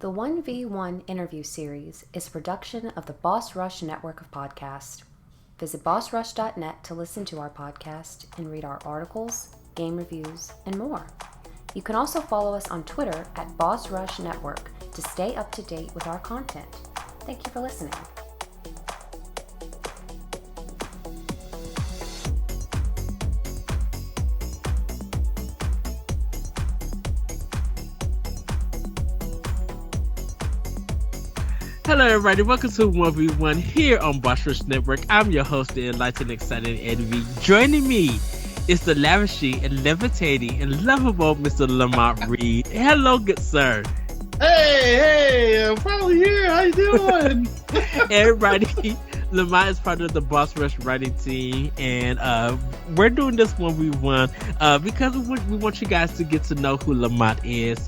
The 1v1 interview series is a production of the Boss Rush network of podcasts. Visit bossrush.net to listen to our podcast and read our articles, game reviews, and more. You can also follow us on Twitter at Boss Rush Network to stay up to date with our content. Thank you for listening. Hello, everybody. Welcome to 1v1 here on Boss Rush Network. I'm your host, the enlightened, excited Eddie. Joining me is the lavishing and levitating and lovable Mr. Lamont Reed. Hello, good sir. Hey, I'm finally here. How you doing? Everybody, Lamont is part of the Boss Rush writing team, and we're doing this 1v1 because we want you guys to get to know who Lamont is,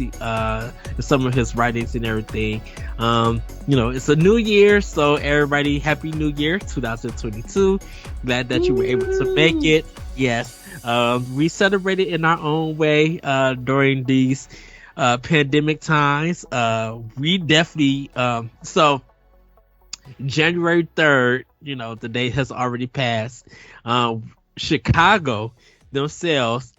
some of his writings and everything. It's a new year, so everybody, happy new year 2022. Glad that you were able to make it. Yes, we celebrated in our own way during these pandemic times. We definitely so January 3rd, the date has already passed. Chicago themselves,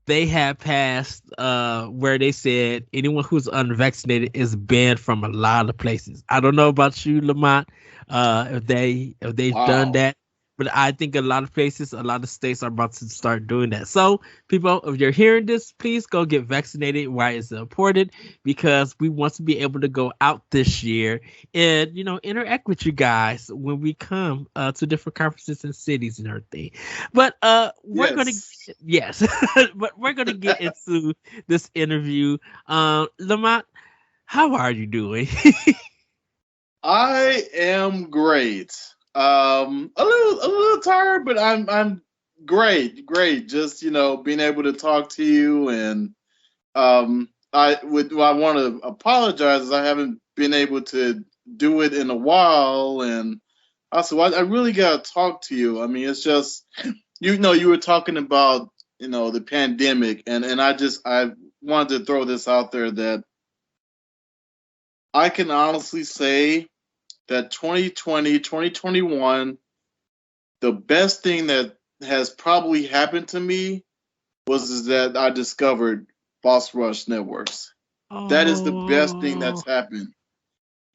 they have passed where they said anyone who's unvaccinated is banned from a lot of places. I don't know about you, Lamont, if they've done that, but I think a lot of places, a lot of states are about to start doing that. So, people, if you're hearing this, please go get vaccinated. Why is it important? Because we want to be able to go out this year and, interact with you guys when we come to different conferences and cities and everything. But we're going to, but we're going to get into this interview. Lamont, how are you doing? I am great. A little tired, but I'm great. Just being able to talk to you, and I want to apologize as I haven't been able to do it in a while, and also I really gotta talk to you. I mean, it's just you were talking about the pandemic, and I wanted to throw this out there that I can honestly say that 2020, 2021, the best thing that has probably happened to me was that I discovered Boss Rush Networks. Oh. That is the best thing that's happened.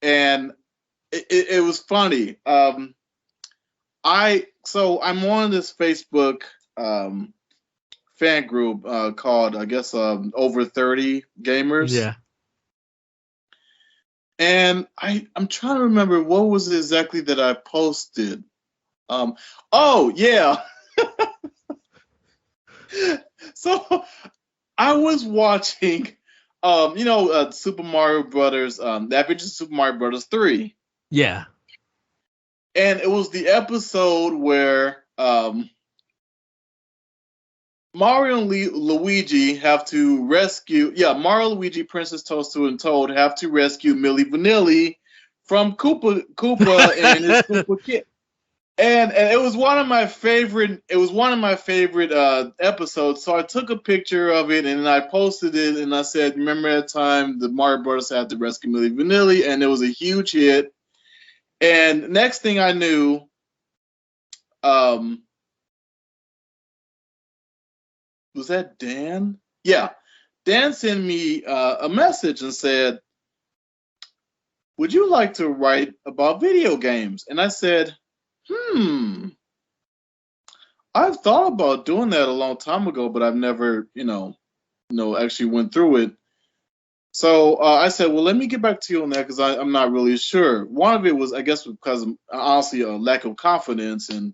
And it was funny. I'm on this Facebook fan group called, I guess, Over 30 Gamers. Yeah. And I'm trying to remember what was it exactly that I posted. Oh yeah. So I was watching, Super Mario Brothers, The Adventures of Super Mario Brothers 3. Yeah. And it was the episode where Mario and Luigi have to rescue. Yeah, Mario, Luigi, Princess Toadstool, and Toad have to rescue Milli Vanilli from Koopa and his Koopa kid. And it was one of my favorite. It was one of my favorite episodes. So I took a picture of it and I posted it. And I said, "Remember that time the Mario Brothers had to rescue Milli Vanilli?" And it was a huge hit. And next thing I knew, was that Dan? Yeah. Dan sent me a message and said, "Would you like to write about video games?" And I said, I've thought about doing that a long time ago, but I've never, actually went through it. So I said, well, let me get back to you on that because I'm not really sure. One of it was, I guess, because honestly a lack of confidence, and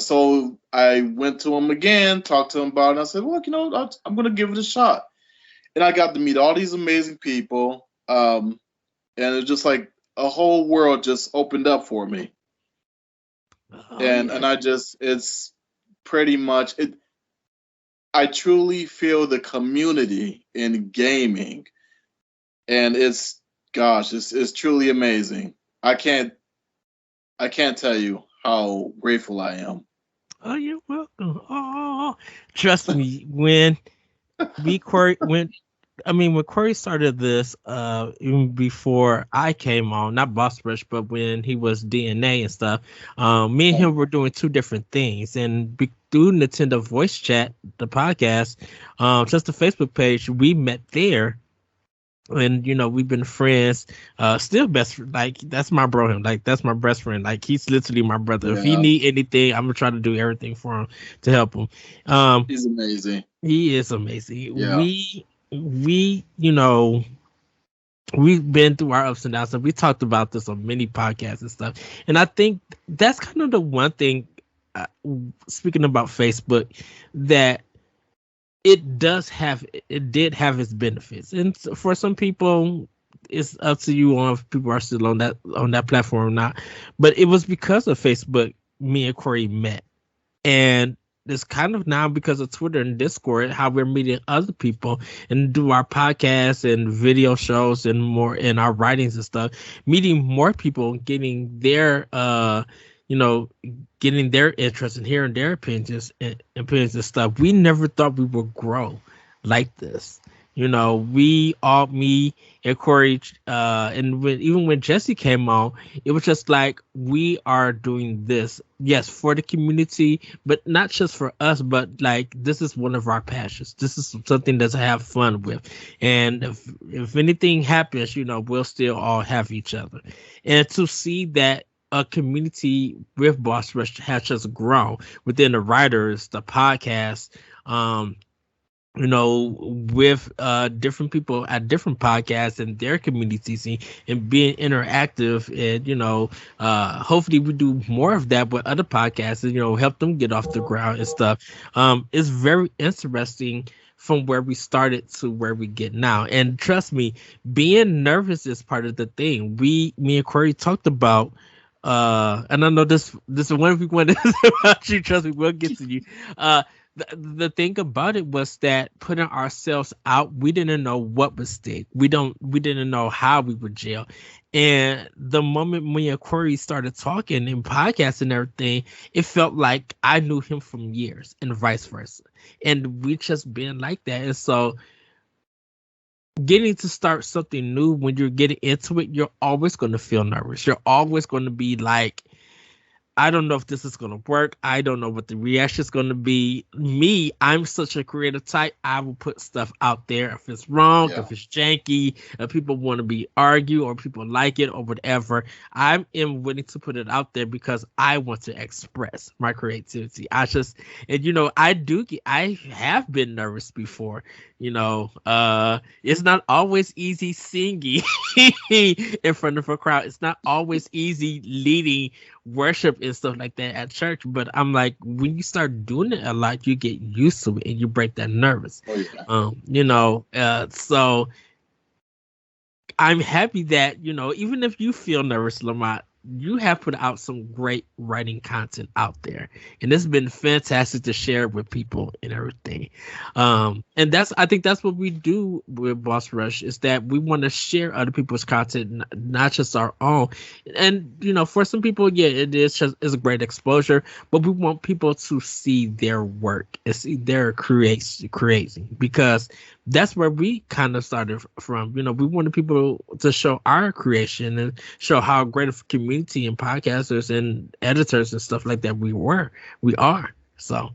so I went to him again, talked to him about it, and I said, well, I'm going to give it a shot. And I got to meet all these amazing people, and it's just like a whole world just opened up for me. And I just, it's pretty much it. I truly feel the community in gaming, and it's truly amazing. I can't tell you how grateful I am. Oh, you're welcome. Oh, trust me, when we went I mean, when Corey started this, even before I came on, not Boss Rush, but when he was DNA and stuff, me and him were doing two different things. And through Nintendo Voice Chat, the podcast, just the Facebook page, we met there. And we've been friends, still like that's my bro. Him, like that's my best friend. Like he's literally my brother. If he Yeah. need anything, I'm gonna try to do everything for him to help him. He's amazing. He is amazing. Yeah. We we've been through our ups and downs, and we talked about this on many podcasts and stuff. And I think that's kind of the one thing, speaking about Facebook, that it did have its benefits, and for some people, it's up to you on if people are still on that platform or not. But it was because of Facebook me and Corey met, and it's kind of now because of Twitter and Discord how we're meeting other people and do our podcasts and video shows and more in our writings and stuff, meeting more people, getting their getting their interest and hearing their opinions and stuff. We never thought we would grow like this. Me and Corey, and even when Jesse came on, it was just like we are doing this, yes, for the community, but not just for us, but like this is one of our passions. This is something that I have fun with, and if anything happens, we'll still all have each other, and to see that a community with Boss Rush has just grown within the writers, the podcast, with different people at different podcasts and their communities, and being interactive, and hopefully we do more of that with other podcasts and help them get off the ground and stuff. It's very interesting from where we started to where we get now. And trust me, being nervous is part of the thing. Me and Corey talked about, and I know this is one of you want to say about you. Trust me, we'll get to you. The thing about it was that putting ourselves out, we didn't know what would stick. We didn't know how we would jail. And the moment me and Corey started talking and podcasts and everything, it felt like I knew him from years and vice versa. And we just been like that. And so getting to start something new, when you're getting into it, you're always going to feel nervous. You're always going to be like, I don't know if this is going to work. I don't know what the reaction is going to be. Me, I'm such a creative type. I will put stuff out there. If it's wrong, if it's janky, if people want to be argue or people like it or whatever, I am willing to put it out there because I want to express my creativity. I have been nervous before. It's not always easy singing in front of a crowd. It's not always easy leading worship and stuff like that at church, but I'm like, when you start doing it a lot, you get used to it and you break that nervous. So I'm happy that even if you feel nervous, Lamont, you have put out some great writing content out there, and it's been fantastic to share with people and everything. And I think that's what we do with Boss Rush, is that we want to share other people's content, not just our own. And for some people, it's a great exposure, but we want people to see their work and see their creating, because that's where we kind of started from. We wanted people to show our creation and show how great of a community and podcasters and editors and stuff like that we are. So,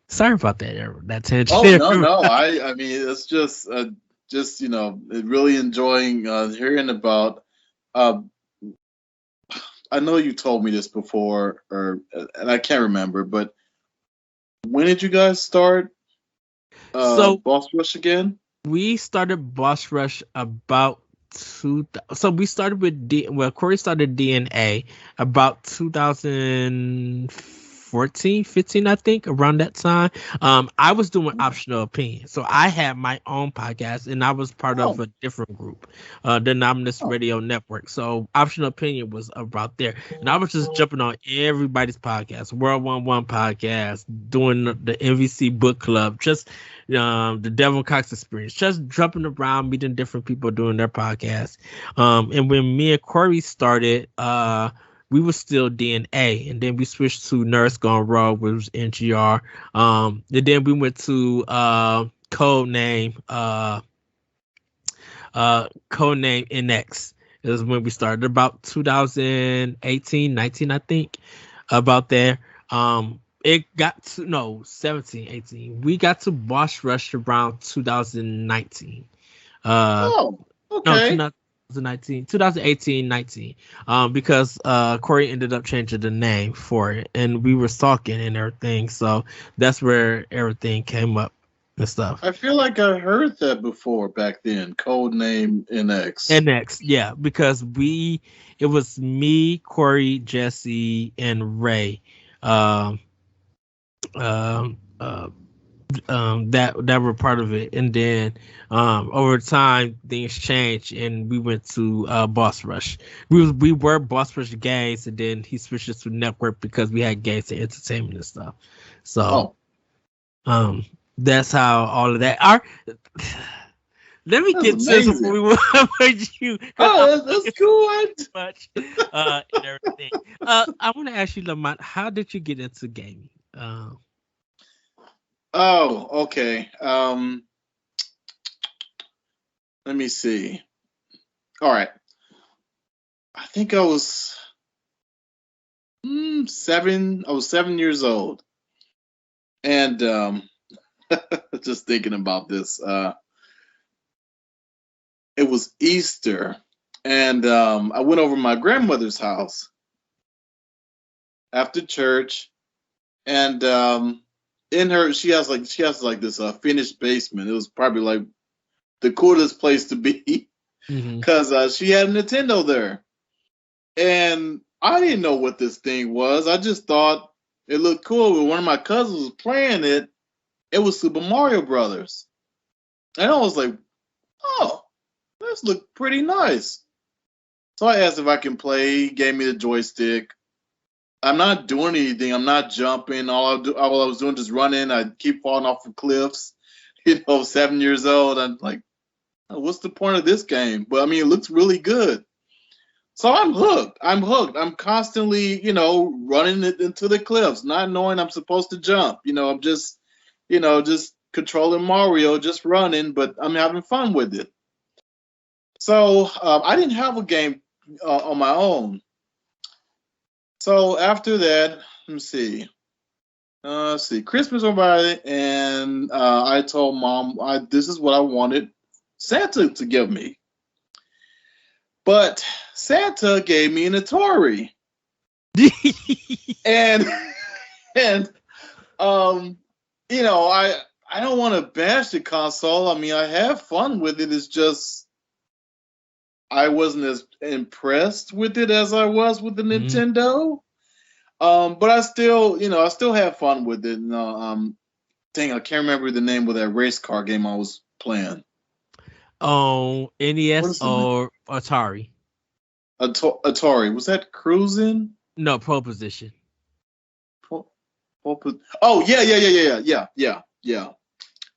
sorry about that tangent. Oh, no. I mean, it's just really enjoying hearing about. I know you told me this before, and I can't remember, but when did you guys start? Boss Rush again? We started Boss Rush about so we started with Corey started DNA about 2014, 15, I think, around that time. I was doing Optional Opinion, so I had my own podcast, and I was part of a different group, the Anonymous Radio Network. So Optional Opinion was about there, and I was just jumping on everybody's podcast, World 1-1 podcast, doing the MVC Book Club, just the Devil Cox Experience, just jumping around, meeting different people doing their podcasts. And when me and Corey started, we were still DNA, and then we switched to Nurse Gone Raw, which was NGR. And then we went to codename codename NX. It was when we started about 2018, 19, I think, about there. It got to 17, 18. We got to Boss Rush around 2019. Oh, No, okay. 2019, 2018, 19. Because Corey ended up changing the name for it, and we were stalking and everything. So that's where everything came up and stuff. I feel like I heard that before back then. Codename NX. NX, yeah, because it was me, Corey, Jesse, and Ray. Um, um, uh, that were part of it, and then over time things changed and we went to Boss Rush. We were Boss Rush Games, and then he switched us to Network because we had games and entertainment and stuff. So that's how all of that are. Let me That's get to this before amazing. we move with you. Oh, that's cool. Much and everything. I want to ask you, Lamont, how did you get into gaming? Oh, okay. Let me see. All right. I think I was 7. I was 7 years old, and just thinking about this. It was Easter, and I went over to my grandmother's house after church, and in her she has like this finished basement. It was probably like the coolest place to be because she had a Nintendo there, and I didn't know what this thing was. I just thought it looked cool. But one of my cousins was playing it. It was Super Mario Brothers, and I was like, "Oh, this looked pretty nice." So I asked if I can play. He gave me the joystick. I'm not doing anything. I'm not jumping. All I was doing just running. I keep falling off of cliffs. 7 years old. I'm like, oh, what's the point of this game? But I mean, it looks really good. So I'm hooked. I'm constantly, running it into the cliffs, not knowing I'm supposed to jump. I'm just controlling Mario, just running, but I'm having fun with it. So I didn't have a game on my own. So after that, let me see. Christmas went by, and I told Mom, this is what I wanted Santa to give me. But Santa gave me an Atari. and I don't want to bash the console. I mean, I have fun with it. It's just I wasn't as impressed with it as I was with the Nintendo. But I still have fun with it. Dang, I can't remember the name of that race car game I was playing. Oh, NES or Atari? Atari. Was that Cruising? No, Pro Position. Oh,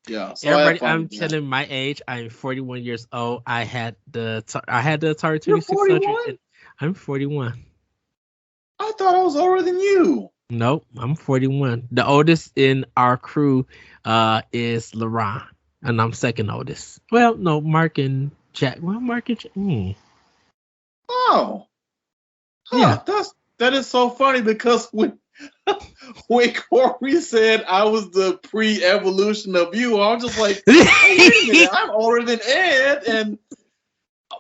yeah. So everybody, I'm telling my age. I'm 41 years old. I had the Atari 2600. I'm 41. I thought I was older than you. Nope, I'm 41. The oldest in our crew is LaRon, and I'm second oldest. Well, no, Mark and Jack. Well, Mark and Jack. Oh, yeah. That is so funny because when Corey said I was the pre-evolution of you, I was just like, oh, wait a minute, I'm older than Ed, and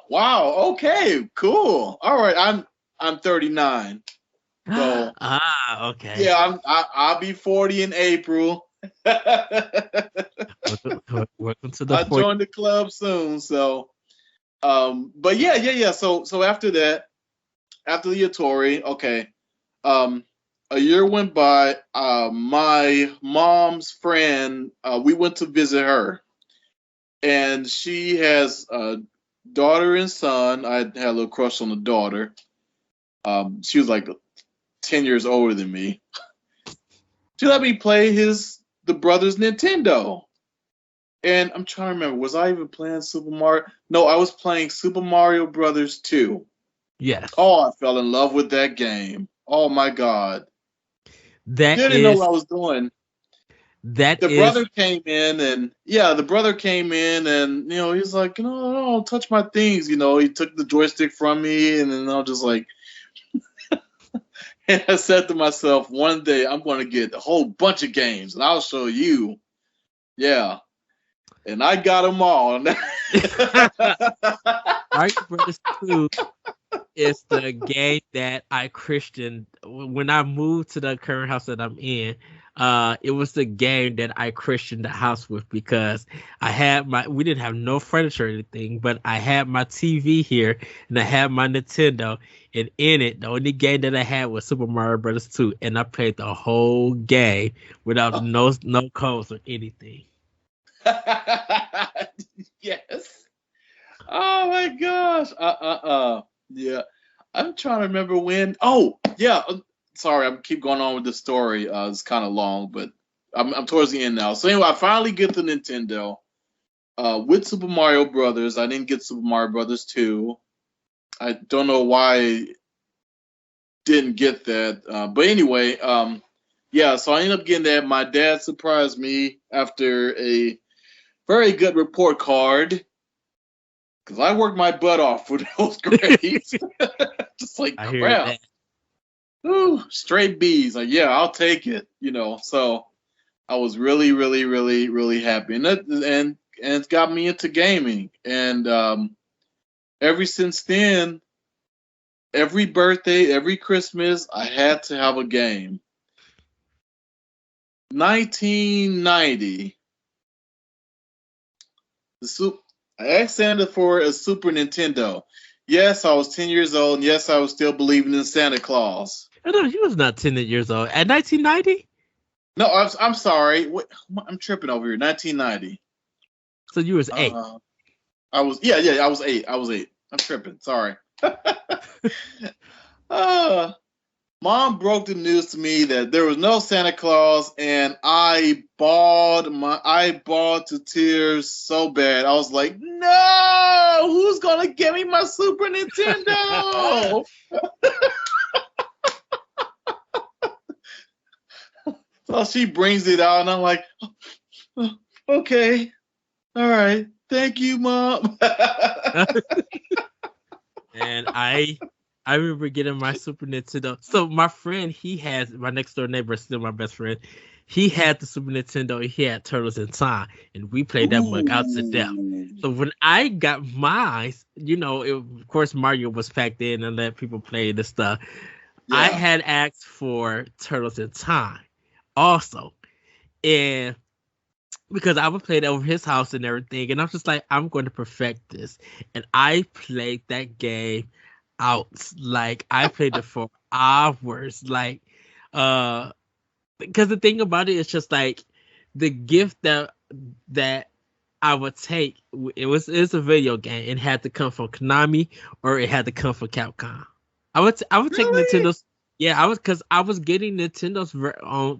wow, okay, cool, all right, I'm 39. So okay. Yeah, I'll be 40 in April. Welcome to the. I'll join the club soon. So, but yeah. So after that, after the Atari, okay, a year went by. My mom's friend, we went to visit her, and she has a daughter and son. I had a little crush on the daughter. She was like 10 years older than me. She let me play the brother's Nintendo. And I'm trying to remember, was I even playing Super Mario? No, I was playing Super Mario Brothers 2. Yes. Oh, I fell in love with that game. Oh my God. Didn't know what I was doing. That the is brother came in, and the brother came in, and he's like, don't touch my things. He took the joystick from me, and then I was just like, and I said to myself, one day I'm going to get a whole bunch of games, and I'll show you. Yeah, and I got them all. Mario Brothers 2 is the game that I Christian when I moved to the current house that I'm in. It was the game that I Christianed the house with because we didn't have no furniture or anything, but I had my TV here and I had my Nintendo, and in it the only game that I had was Super Mario Brothers 2, and I played the whole game without no codes or anything. Yes. Oh my gosh. Yeah. I'm trying to remember when. Oh, yeah. Sorry, I keep going on with the story. It's kind of long, but I'm towards the end now. So anyway, I finally get the Nintendo with Super Mario Brothers. I didn't get Super Mario Brothers 2. I don't know why I didn't get that. But anyway, so I ended up getting that. My dad surprised me after a very good report card because I worked my butt off for those grades. Just like I hear crap. that. Ooh, straight B's. Like, yeah, I'll take it. So I was really, really, really, really happy, and it's got me into gaming. And ever since then, every birthday, every Christmas, I had to have a game. 1990, I asked Santa for a Super Nintendo. Yes, I was 10 years old, and yes, I was still believing in Santa Claus. No, he was not 10 years old. At 1990? No, I'm sorry. I'm tripping over here. 1990. So you was 8. I was 8. I was 8. I'm tripping. Sorry. Mom broke the news to me that there was no Santa Claus, and I bawled to tears so bad. I was like, "No! Who's gonna give me my Super Nintendo?" So she brings it out, and I'm like, "Okay, all right, thank you, Mom." And I remember getting my Super Nintendo. So my friend, my next door neighbor, still my best friend. He had the Super Nintendo. He had Turtles in Time, and we played that mug out to death. So when I got mine, of course Mario was packed in and let people play the stuff. Yeah. I had asked for Turtles in Time also, and because I would play it over his house and everything, and I'm just like, I'm going to perfect this, and I played that game out. Like, I played it for hours, like, because the thing about it is just like the gift that I would take, it's a video game. It had to come from Konami or it had to come from Capcom. I would take Nintendo's. Yeah, I was getting Nintendo's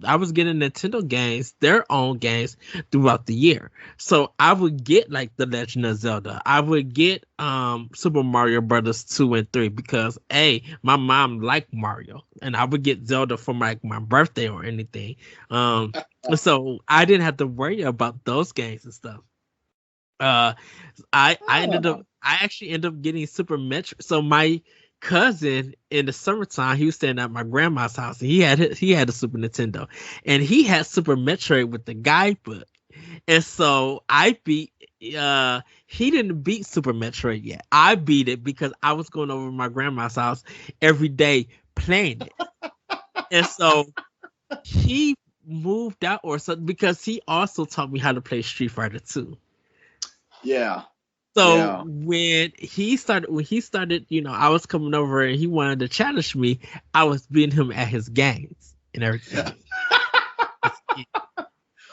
I was getting Nintendo games, their own games throughout the year. So I would get like The Legend of Zelda. I would get Super Mario Brothers 2 and 3 because my mom liked Mario, and I would get Zelda for my birthday or anything. So I didn't have to worry about those games and stuff. I actually ended up getting Super Metroid. So my cousin in the summertime, he was staying at my grandma's house, and he had a Super Nintendo, and he had Super Metroid with the guidebook. And so I beat. He didn't beat Super Metroid yet. I beat it because I was going over to my grandma's house every day playing it, and so he moved out or something because he also taught me how to play Street Fighter 2. Yeah. So when he started, I was coming over and he wanted to challenge me. I was beating him at his games and everything.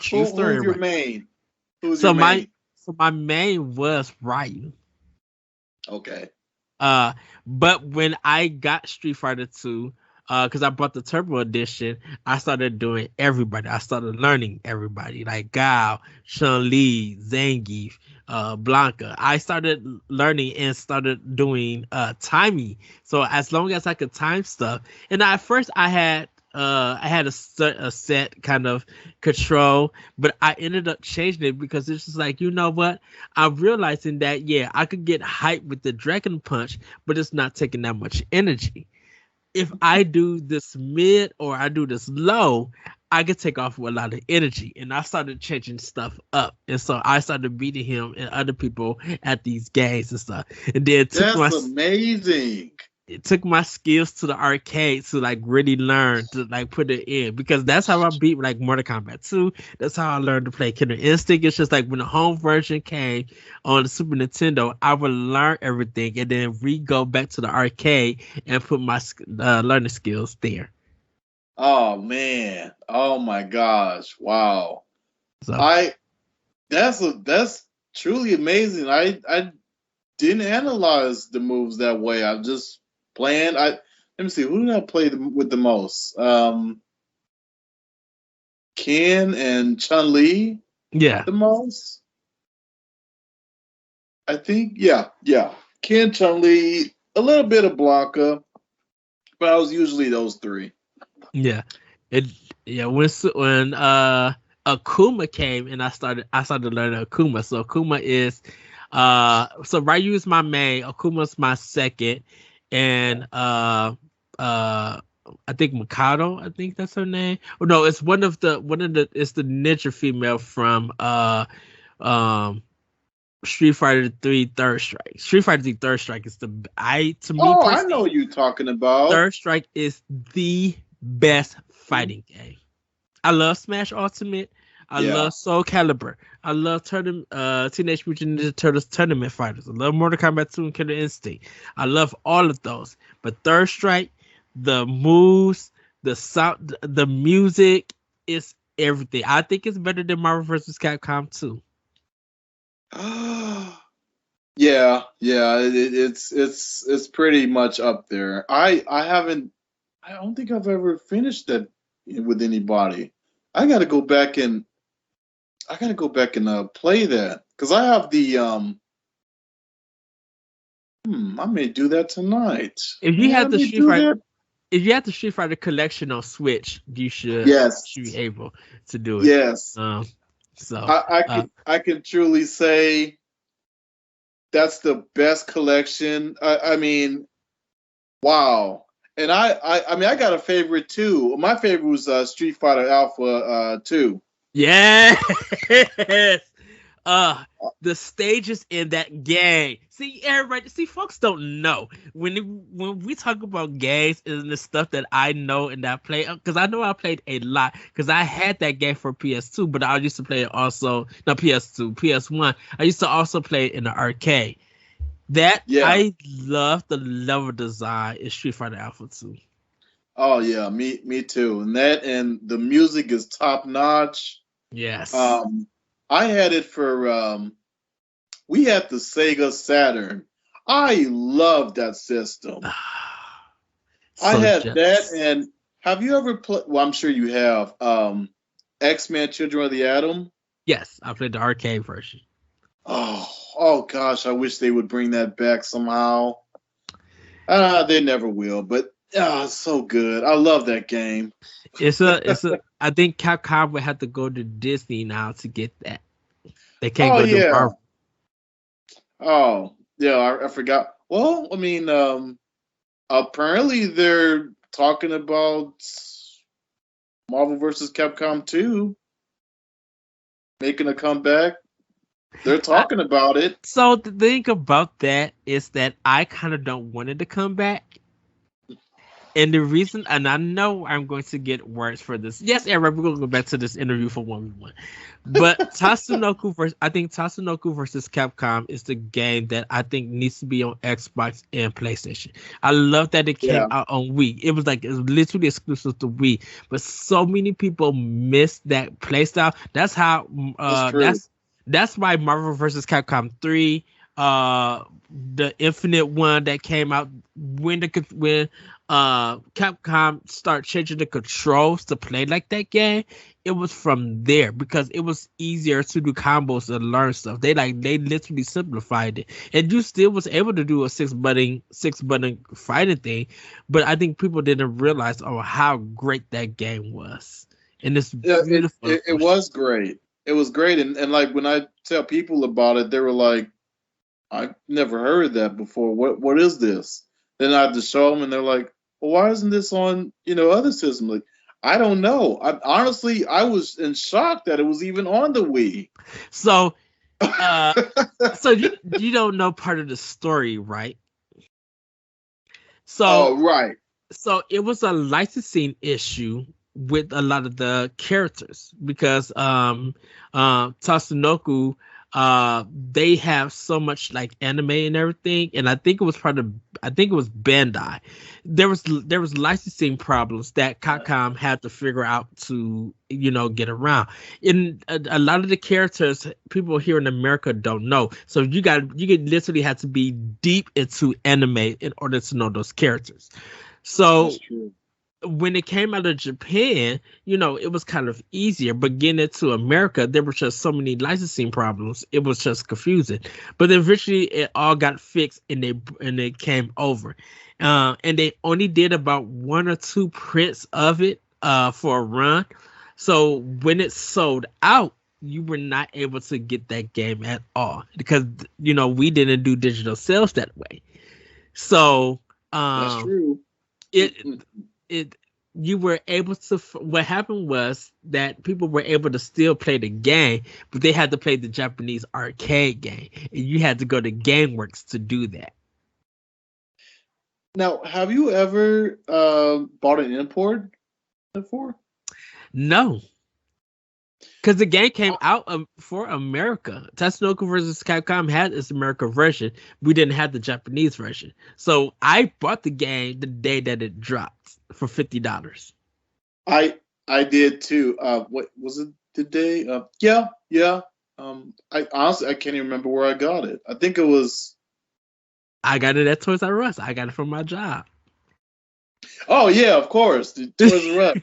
Who's your main? My main was Ryu. Okay. But when I got Street Fighter 2, because I bought the Turbo Edition, I started doing everybody. I started learning everybody, like Gao, Chun-Li, Zangief, Blanca. I started learning and started doing timing. So as long as I could time stuff, and at first I had I had a set kind of control, but I ended up changing it because it's just like, you know what? I'm realizing that yeah, I could get hyped with the Dragon Punch, but it's not taking that much energy. If I do this mid or I do this low, I could take off with a lot of energy. And I started changing stuff up. And so I started beating him and other people at these games and stuff. And then That's amazing. it took my skills to the arcade to like really learn to like put it in, because that's how I beat like Mortal Kombat 2. That's how I learned to play Killer Instinct. It's just like when the home version came on the Super Nintendo, I would learn everything and then go back to the arcade and put my learning skills there. Oh man! Oh my gosh! Wow! So that's truly amazing. I didn't analyze the moves that way. I just playing. Let me see. Who did I play with the most? Ken and Chun-Li. yeah, The most. I think. Yeah. Ken, Chun-Li, a little bit of Blanca, but I was usually those three. yeah, it yeah. When Akuma came and I started learning Akuma. So Akuma is so Ryu is my main, Akuma's my second, and I think Mikado, I think that's her name. Oh no, it's one of the it's the ninja female from Street Fighter 3 Third Strike. Street Fighter 3 Third Strike is I know what you're talking about. Third Strike is the best fighting game. I love Smash Ultimate. I love Soul Calibur. I love Teenage Mutant Ninja Turtles Tournament Fighters. I love Mortal Kombat 2 and Killer Instinct. I love all of those. But Third Strike, the moves, the sound, the music, is everything. I think it's better than Marvel vs. Capcom 2. Yeah, it's pretty much up there. I don't think I've ever finished that with anybody. I gotta go back and play that, because I have the I may do that tonight. If you have the Street Fighter collection on Switch, you should be able to do it. Yes. So I can truly say that's the best collection. I mean, wow. And I mean, I got a favorite too. My favorite was Street Fighter Alpha 2. Yes. The stages in that game. See, everybody. See, folks don't know when we talk about games and the stuff that I know and that I play, because I know I played a lot, because I had that game for PS2, but I used to play it also not PS2, PS1. I used to also play it in the arcade. I love the level design in Street Fighter Alpha 2. Oh yeah, me too. And the music is top notch. Yes. I had it for we had the Sega Saturn. I love that system. I had that. And have you ever played? Well, I'm sure you have. X-Men: Children of the Atom. Yes, I played the arcade version. Oh gosh, I wish they would bring that back somehow. They never will, but it's so good. I love that game. It's a. I think Capcom would have to go to Disney now to get that. They can't go to Marvel. Oh yeah, I forgot. Well, I mean, apparently they're talking about Marvel vs. Capcom 2 making a comeback. They're talking about it. So the thing about that is that I kind of don't want it to come back. And the reason, and I know I'm going to get words for this. Yes, Aaron, we're going to go back to this interview for 1v1. But Tatsunoko versus Capcom is the game that I think needs to be on Xbox and PlayStation. I love that it came out on Wii. It was literally exclusive to Wii. But so many people miss that playstyle. That's how that's why Marvel vs. Capcom 3, the Infinite one that came out when Capcom start changing the controls to play like that game, it was from there because it was easier to do combos and learn stuff. They literally simplified it, and you still was able to do a six button fighting thing, but I think people didn't realize how great that game was, and it's Yeah, beautiful. it was great. It was great, and like when I tell people about it, they were like, "I've never heard that before. What is this?" Then I have to show them, and they're like, "Well, why isn't this on other systems?" Like, I don't know. I was in shock that it was even on the Wii. So, uh, so you don't know part of the story, right? So Oh, right. so it was a licensing issue with a lot of the characters because Tatsunoko they have so much like anime and everything, and I think it was Bandai. There was licensing problems that Capcom had to figure out to get around. In a lot of the characters people here in America don't know, so you could literally have to be deep into anime in order to know those characters. So That's true. when it came out of Japan, it was kind of easier. But getting it to America, there were just so many licensing problems. It was just confusing. But then eventually, it all got fixed, and they came over. And they only did about one or two prints of it for a run. So when it sold out, you were not able to get that game at all because we didn't do digital sales that way. So That's um, true. it it you were able to what happened was that people were able to still play the game, but they had to play the Japanese arcade game, and you had to go to GameWorks to do that. Now, have you ever bought an import before? No, because the game came out for America. Tatsunoko versus Capcom had its America version. We didn't have the Japanese version, so I bought the game the day that it dropped for $50. I did too. What was it today? Yeah, yeah. I honestly I can't even remember where I got it. I think it was. I got it at Toys R Us. I got it from my job. Oh yeah, of course, the Toys R Us.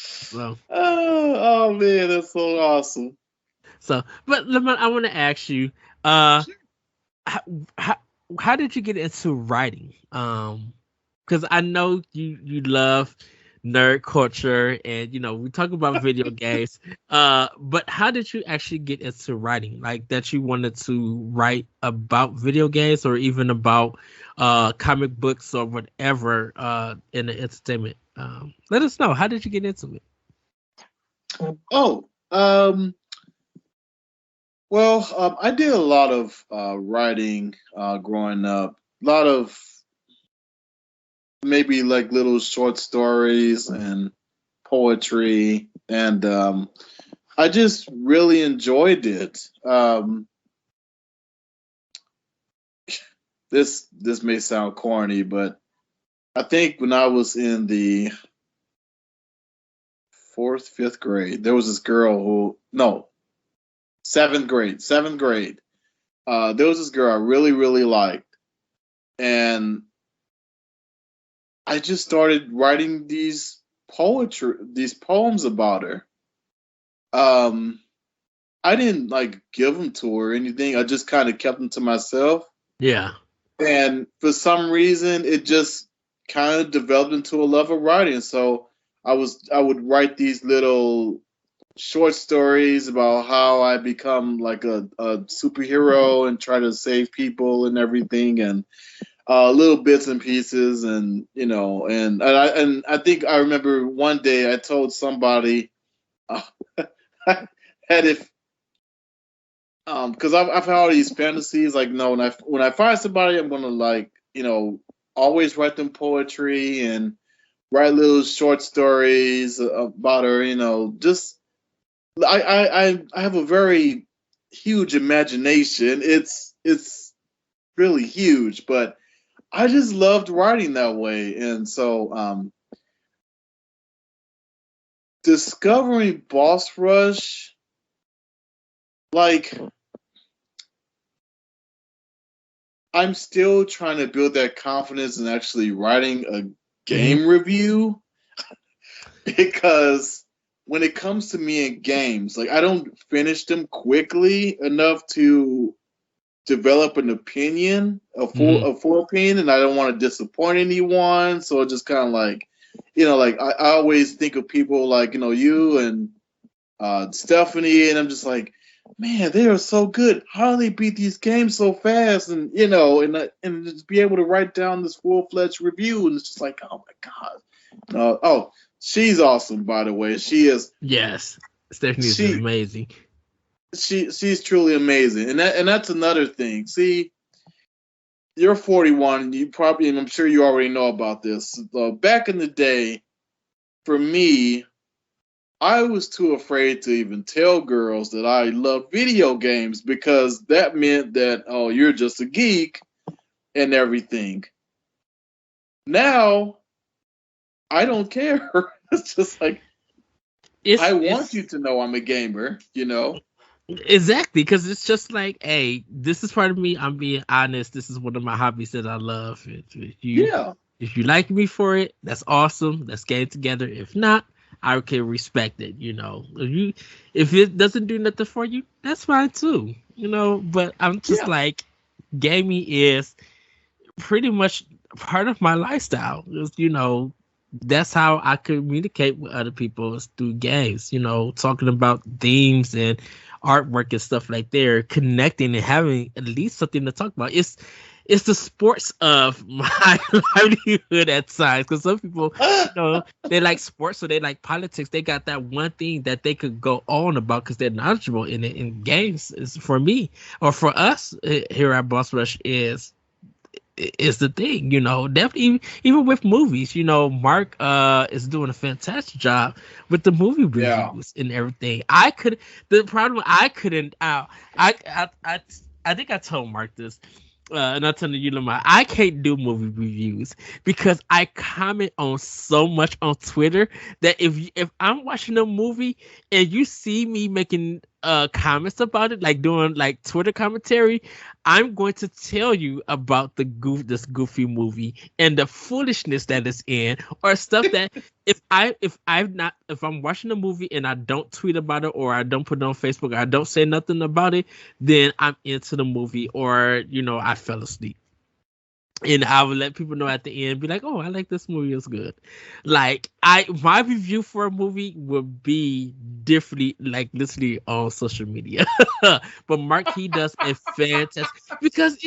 So. Oh man, that's so awesome. But Lamont, I want to ask you, uh, how, how, how did you get into writing? Because I know you love nerd culture, and we talk about video games. But how did you actually get into writing? Like that you wanted to write about video games, or even about comic books or whatever in the entertainment. Let us know. How did you get into it? Oh, well, I did a lot of writing growing up. A lot of maybe like little short stories and poetry, and I just really enjoyed it. This may sound corny, but I think when I was in the fourth, fifth grade, there was this girl who no, seventh grade. There was this girl I really, really liked, and I just started writing these poems about her. Um, I didn't like give them to her or anything. I just kind of kept them to myself. Yeah. And for some reason, it just kind of developed into a love of writing. So I would write these little short stories about how I become like a superhero and try to save people and everything, and little bits and pieces, and and I think I remember one day I told somebody that if because I've had all these fantasies like no when I find somebody I'm gonna like always write them poetry and write little short stories about her, just I have a very huge imagination. It's really huge, but I just loved writing that way. And so discovering Boss Rush, like I'm still trying to build that confidence in actually writing a game review. because when it comes to me in games, like I don't finish them quickly enough to develop an opinion, a full opinion, and I don't want to disappoint anyone. So it just kind of like, like I always think of people like you and Stephanie, and I'm just like, man, they are so good. How do they beat these games so fast? And and just be able to write down this full fledged review, and it's just like, oh my god. She's awesome, by the way. She is. Yes, Stephanie is amazing. She's truly amazing, and that's another thing. See, you're 41. You probably, and I'm sure you already know about this. Back in the day, for me, I was too afraid to even tell girls that I love video games because that meant that, oh, you're just a geek and everything. Now, I don't care. It's just like, I want you to know I'm a gamer, Exactly, because it's just like, hey, this is part of me. I'm being honest. This is one of my hobbies that I love. If you like me for it, that's awesome. Let's get it together. If not, I can respect it. If it doesn't do nothing for you, that's fine too. But I'm just like, gaming is pretty much part of my lifestyle. That's how I communicate with other people is through games. Talking about themes and artwork and stuff like that, connecting and having at least something to talk about. It's the sports of my livelihood at times, because some people, they like sports or they like politics. They got that one thing that they could go on about because they're knowledgeable in it. And games is for me or for us here at Boss Rush is the thing, definitely even with movies, Mark is doing a fantastic job with the movie reviews and everything. I couldn't I think I told Mark this, and I'm telling you, Lamont, I can't do movie reviews because I comment on so much on Twitter that if I'm watching a movie and you see me making comments about it, like doing like Twitter commentary, I'm going to tell you about this goofy movie and the foolishness that it's in, or stuff that if I'm watching a movie and I don't tweet about it or I don't put it on Facebook or I don't say nothing about it, then I'm into the movie, or I fell asleep. And I would let people know at the end, be like, "Oh, I like this movie. It's good." Like my review for a movie would be differently, like literally on social media. But Mark, he does a fantastic, because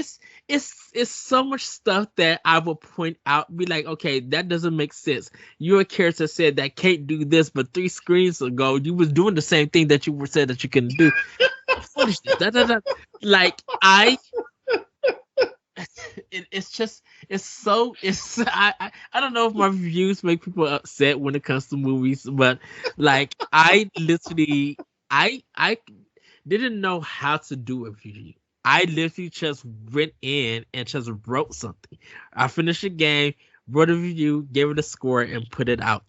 it's so much stuff that I will point out, be like, "Okay, that doesn't make sense. Your character said that can't do this, but 3 screens ago you was doing the same thing that you were said that you can do." Foolishness. Like I don't know if my reviews make people upset when it comes to movies, but like I literally I didn't know how to do a review. I literally just went in and just wrote something. I finished a game, wrote a review, gave it a score, and put it out.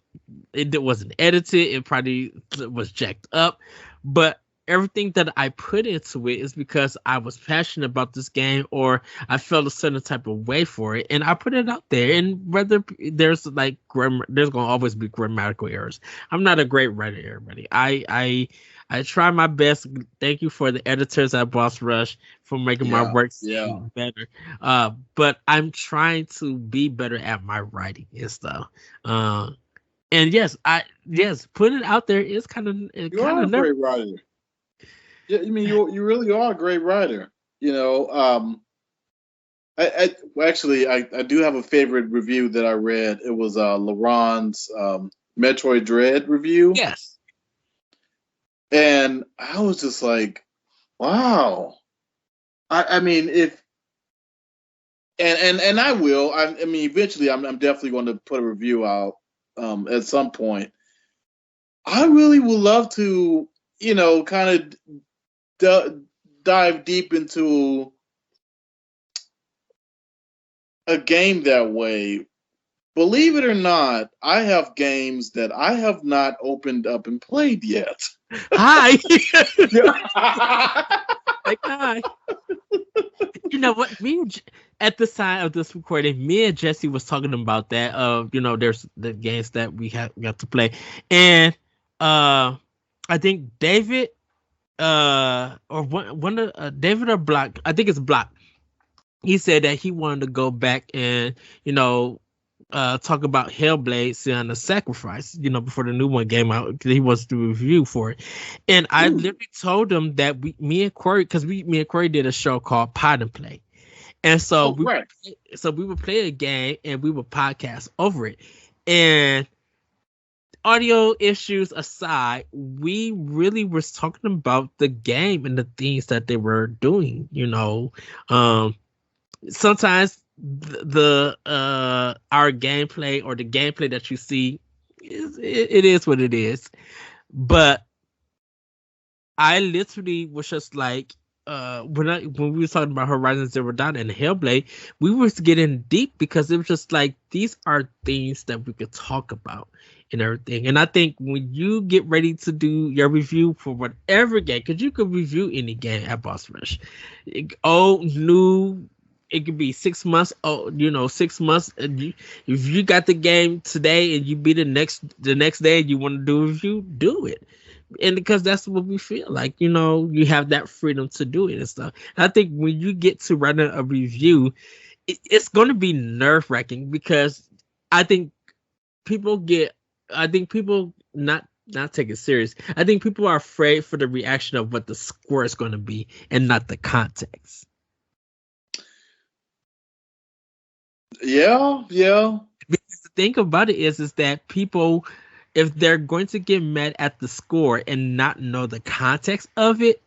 It wasn't edited. It probably was jacked up, but everything that I put into it is because I was passionate about this game, or I felt a certain type of way for it, and I put it out there. And whether there's like grammar, there's gonna always be grammatical errors. I'm not a great writer, everybody. I try my best. Thank you for the editors at Boss Rush for making my work better. But I'm trying to be better at my writing and stuff. And yes, putting it out there is kind of a great writer. Yeah, I mean, you really are a great writer. I do have a favorite review that I read. It was Laron's Metroid Dread review. Yes. And I was just like, wow. I mean, I will. I mean, eventually, I'm definitely going to put a review out at some point. I really would love to, kind of dive deep into a game that way. Believe it or not, I have games that I have not opened up and played yet. Hi. Like, hi. You know what? at the time of this recording, me and Jesse was talking about that. There's the games that we got to play, and I think David, or one of David or Block, I think it's Block. He said that he wanted to go back and talk about Hellblade: Season of Sacrifice, before the new one came out. He wants to review for it, and I literally told him that me and Corey did a show called Pod and Play. And so we would play a game and we would podcast over it. And audio issues aside, we really was talking about the game and the things that they were doing. Sometimes our gameplay or the gameplay that you see it is what it is. But I literally was just like, when we were talking about Horizon Zero Dawn and Hellblade, we were getting deep because it was just like, these are things that we could talk about and everything. And I think when you get ready to do your review for whatever game, because you could review any game at Boss Rush, old, new, it could be 6 months. 6 months. If you got the game today and you beat the next day and you want to do a review, do it. And because that's what we feel like, you have that freedom to do it and stuff. And I think when you get to writing a review, it's going to be nerve wracking because I think people not take it serious. I think people are afraid for the reaction of what the score is going to be and not the context. Yeah. Because the thing about it is that people, if they're going to get mad at the score and not know the context of it,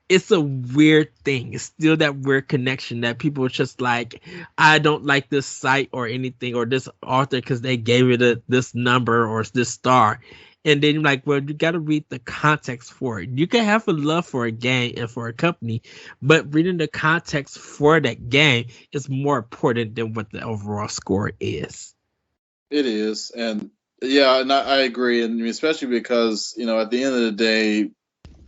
it's a weird thing. It's still that weird connection that people are just like, I don't like this site or anything or this author because they gave it this number or this star. And then you're like, well, you got to read the context for it. You can have a love for a game and for a company, but reading the context for that game is more important than what the overall score is. It is. And yeah, and I agree. And especially because, at the end of the day,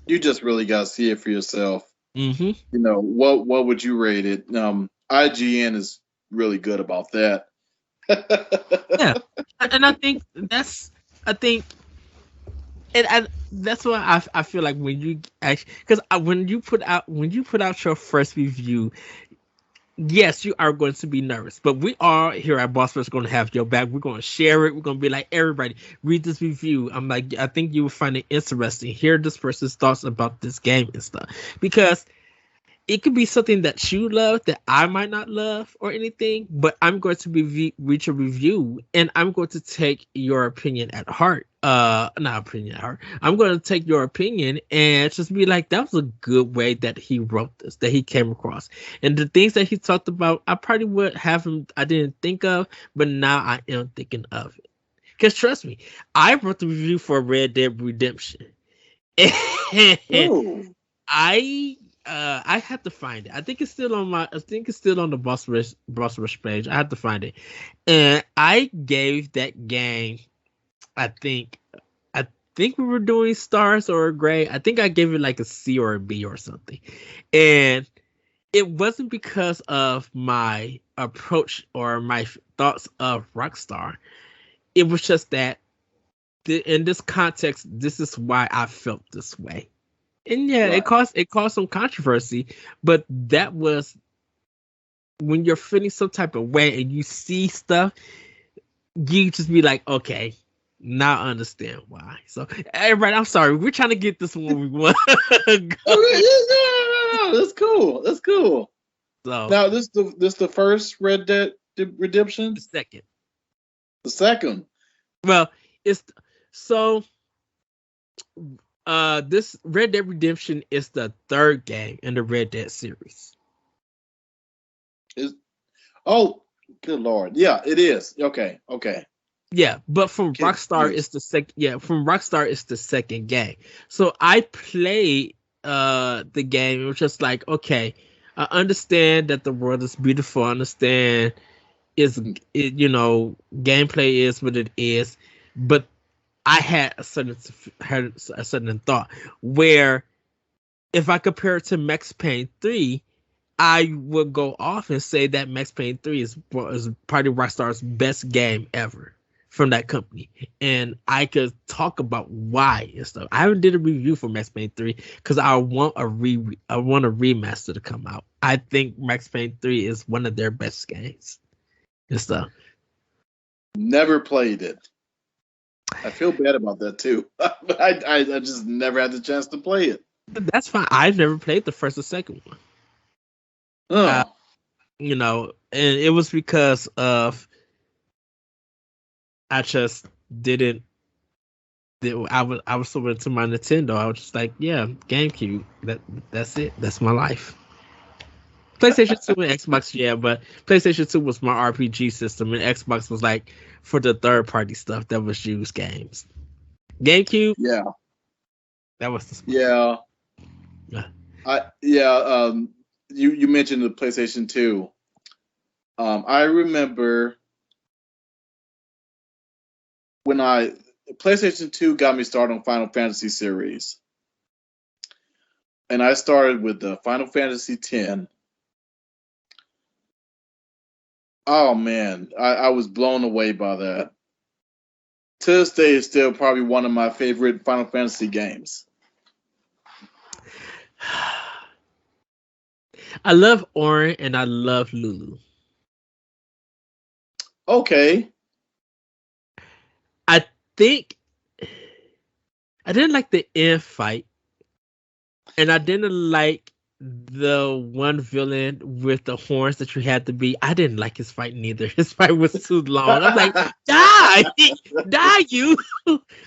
you just really got to see it for yourself. Mm-hmm. What would you rate it? IGN is really good about that. Yeah. And I think that's why I feel like when you actually, because when you put out your first review, yes, you are going to be nervous, but we are here at Boss Rush going to have your back. We're going to share it. We're going to be like, everybody, read this review. I'm like, I think you will find it interesting. Hear this person's thoughts about this game and stuff, because it could be something that you love that I might not love or anything, but I'm going to reach a review and I'm going to take your opinion at heart. Not opinion at heart. I'm going to take your opinion and just be like, that was a good way that he wrote this, that he came across. And the things that he talked about, I probably would have him, I didn't think of, but now I am thinking of it. Because trust me, I wrote the review for Red Dead Redemption. And I had to find it. I think it's still on the Boss Rush page. I had to find it. And I gave that game, I think we were doing stars or a grade. I think I gave it like a C or a B or something. And it wasn't because of my approach or my thoughts of Rockstar. It was just that in this context, this is why I felt this way. And yeah, right. It caused some controversy, but that was when you're feeling some type of way and you see stuff, you just be like, okay, now I understand why. So, everybody, I'm sorry, we're trying to get this one we want. No, that's cool. That's cool. So now, this the first Red Dead Redemption. The second. Well, it's so. This Red Dead Redemption is the third game in the Red Dead series. Oh, good Lord. Yeah, it is. Okay. Yeah, but from Rockstar, it's the second. Yeah, from Rockstar, it's the second game. So I played the game. It was just like, okay, I understand that the world is beautiful. I understand gameplay is what it is, but I had a certain thought where if I compare it to Max Payne 3, I would go off and say that Max Payne 3 is probably Rockstar's best game ever from that company. And I could talk about why and stuff. I haven't did a review for Max Payne 3 because I want a remaster to come out. I think Max Payne 3 is one of their best games and stuff. Never played it. I feel bad about that too. I just never had the chance to play it. That's fine. I've never played the first or second one. Oh. You know, and it was because of I just didn't. I was so into my Nintendo. I was just like, yeah, GameCube. That's it. That's my life. PlayStation 2 and Xbox, yeah, but PlayStation 2 was my RPG system, and Xbox was like for the third party stuff that was used games. GameCube, yeah, that was the spot. Yeah. You mentioned the PlayStation 2. I remember when PlayStation 2 got me started on Final Fantasy series. And I started with the Final Fantasy X. Oh man, I was blown away by that. To this day, it's still probably one of my favorite Final Fantasy games. I love Auron and I love Lulu. Okay. I think I didn't like the end fight, and I didn't like the one villain with the horns that you had to be. I didn't like his fight neither. His fight was too long. I'm like, die you!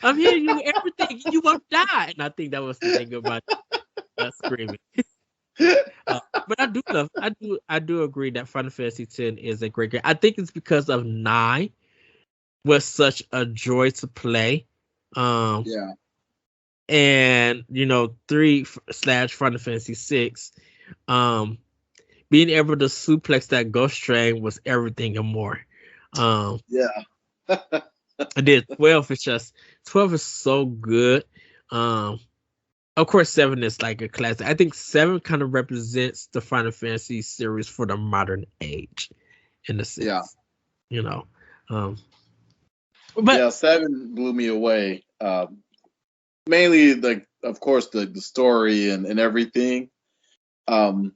I'm hitting you with everything. You won't die. And I think that was the thing about screaming. But I do agree that Final Fantasy X is a great game. I think it's because of 9 was such a joy to play. Yeah. And 3 / Final Fantasy 6, being able to suplex that ghost train was everything and more. Yeah. I did 12 is 12 is so good. Of course 7 is like a classic. I think 7 kind of represents the Final Fantasy series for the modern age in a sense. Yeah. But yeah, 7 blew me away. Mainly, like, of course, the story and everything. When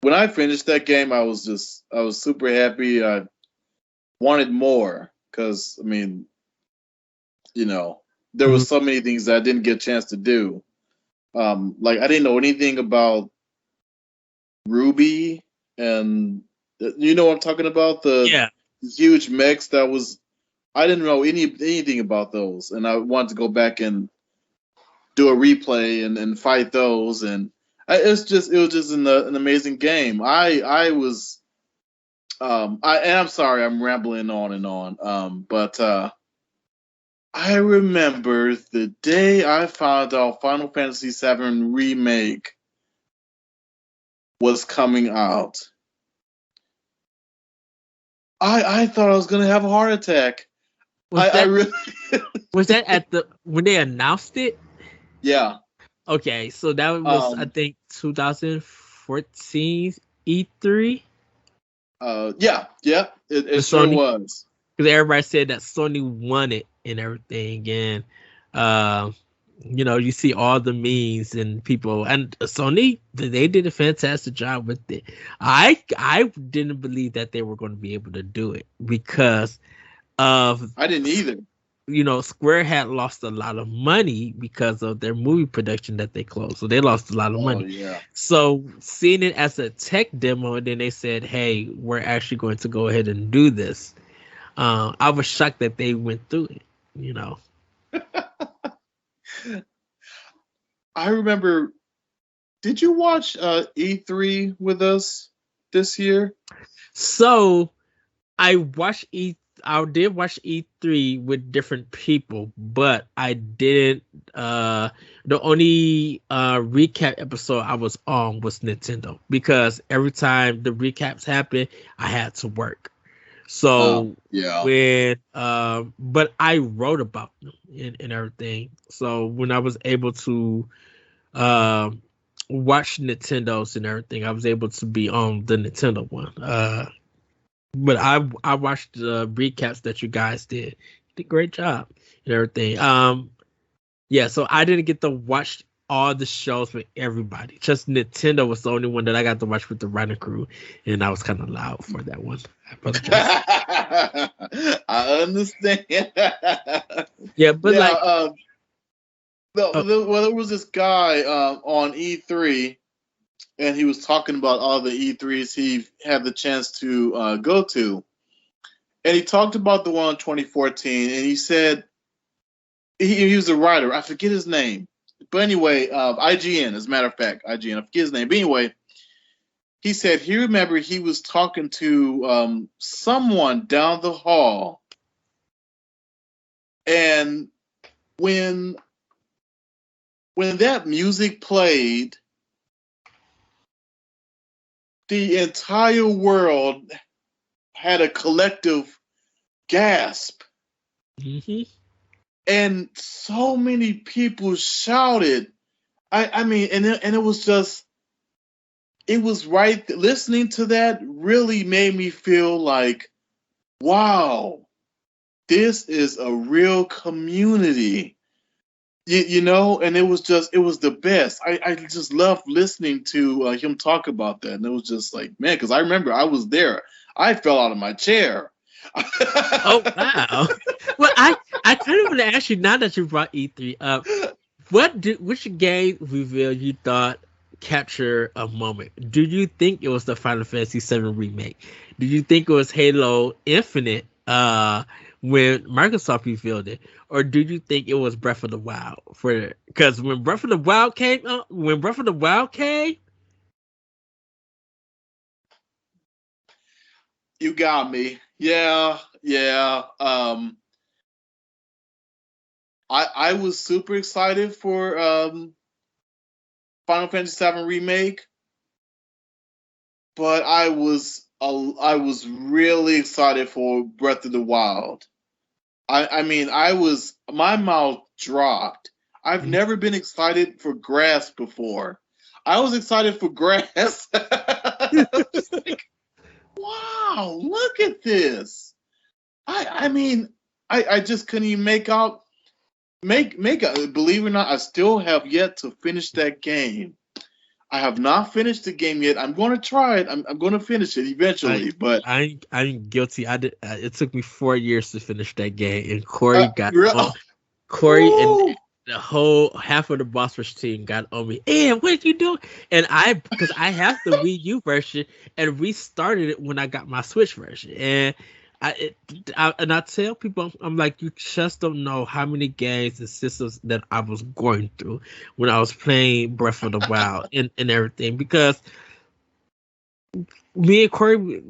I finished that game, I was super happy. I wanted more because, I mean, there was so many things that I didn't get a chance to do. Like, I didn't know anything about Ruby, and you know what I'm talking about? The huge mechs that was. I didn't know anything about those, and I wanted to go back and do a replay and fight those, and it was just an amazing game. I'm sorry, I'm rambling on and on. But I remember the day I found out Final Fantasy VII Remake was coming out. I thought I was gonna have a heart attack. Was that when they announced it? Yeah. Okay, so that was I think 2014 E3. Yeah, it sure was. Because everybody said that Sony won it and everything, and you see all the memes and people, and Sony, they did a fantastic job with it. I didn't believe that they were going to be able to do it because of I didn't either. Square had lost a lot of money because of their movie production that they closed. So they lost a lot of money. Yeah. So seeing it as a tech demo, and then they said, hey, we're actually going to go ahead and do this. I was shocked that they went through it, I remember, did you watch E3 with us this year? So I did watch E3 with different people, but I didn't. The only recap episode I was on was Nintendo because every time the recaps happened, I had to work. So when but I wrote about them and everything. So when I was able to watch Nintendo's and everything. I was able to be on the Nintendo one. But I watched the recaps that you guys did. You did a great job and everything. Yeah, so I didn't get to watch all the shows with everybody. Just Nintendo was the only one that I got to watch with the writing crew, and I was kind of loud for that one. I apologize. I understand. Yeah, but there was this guy on E3, and he was talking about all the E3s he had the chance to go to, and he talked about the one in 2014, and he said he was a writer. I forget his name. But anyway, IGN, as a matter of fact, IGN, I forget his name. But anyway, he said he remembered he was talking to someone down the hall, and when that music played, the entire world had a collective gasp. Mm-hmm. And so many people shouted. I mean, and it was just, it was right. Listening to that really made me feel like, wow, this is a real community, you know. And it was the best. I just loved listening to him talk about that, and it was just like, man, because I remember I was there. I fell out of my chair. Oh wow! Well, I kind of want to ask you now that you brought E3 up. Which game reveal you thought captured a moment? Do you think it was the Final Fantasy VII remake? Do you think it was Halo Infinite when Microsoft revealed it, or do you think it was Breath of the Wild? Because when Breath of the Wild came, you got me. Yeah. I was super excited for Final Fantasy VII remake, but I was really excited for Breath of the Wild. I mean, my mouth dropped. I've never been excited for grass before. I was excited for grass. Just like, wow, look at this. I mean, I just couldn't even make out. Believe it or not, I still have yet to finish that game. I have not finished the game yet. I'm going to try it. I'm going to finish it eventually. But I'm guilty. I did. It took me 4 years to finish that game, and Corey Corey and the whole half of the Boss Rush team got on me. And what you doing? And because I have the Wii U version and restarted it when I got my Switch version, and I tell people, I'm like, you just don't know how many games and systems that I was going through when I was playing Breath of the Wild and everything, because me and Corey,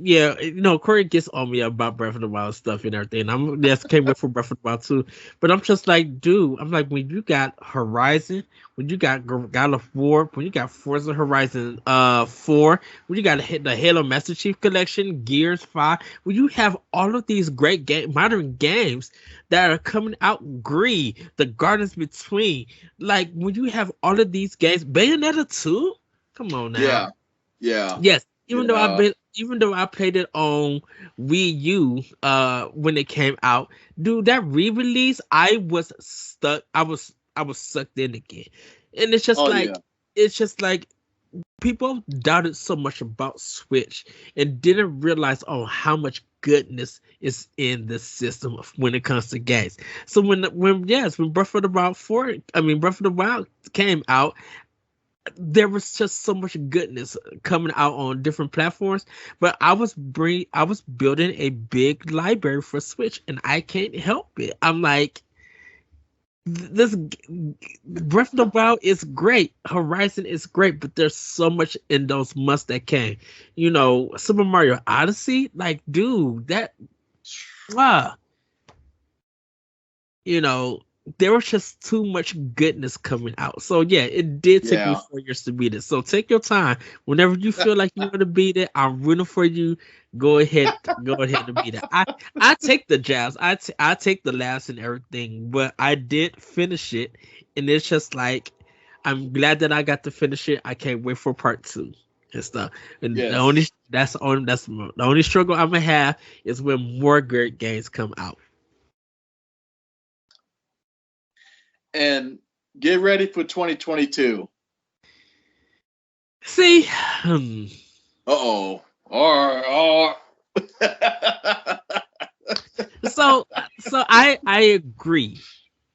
Corey gets on me about Breath of the Wild stuff and everything. I'm just came up for Breath of the Wild too, but I'm just like, dude, I'm like, when you got Horizon, when you got God of War, when you got Forza Horizon 4, when you got the Halo Master Chief Collection, Gears 5, when you have all of these great modern games that are coming out, The Gardens Between, like when you have all of these games, Bayonetta 2, come on now, yeah, yes. Even though I played it on Wii U when it came out, dude, that re-release, I was stuck. I was sucked in again. And it's just like people doubted so much about Switch and didn't realize how much goodness is in the system when it comes to games. So when Breath of the Wild came out, there was just so much goodness coming out on different platforms, but I was building a big library for Switch, and I can't help it. I'm like, this Breath of the Wild is great, Horizon is great, but there's so much in those months that came. Super Mario Odyssey, like, dude, that, there was just too much goodness coming out. So yeah, it did take me 4 years to beat it. So take your time. Whenever you feel like you want to beat it, I'm rooting for you. Go ahead and beat it. I take the jabs. I take the laughs and everything, but I did finish it, and it's just like I'm glad that I got to finish it. I can't wait for part 2 and stuff. And Yes. the only struggle I'm gonna have is when more great games come out. And get ready for 2022. See, Uh-oh. Or so I agree.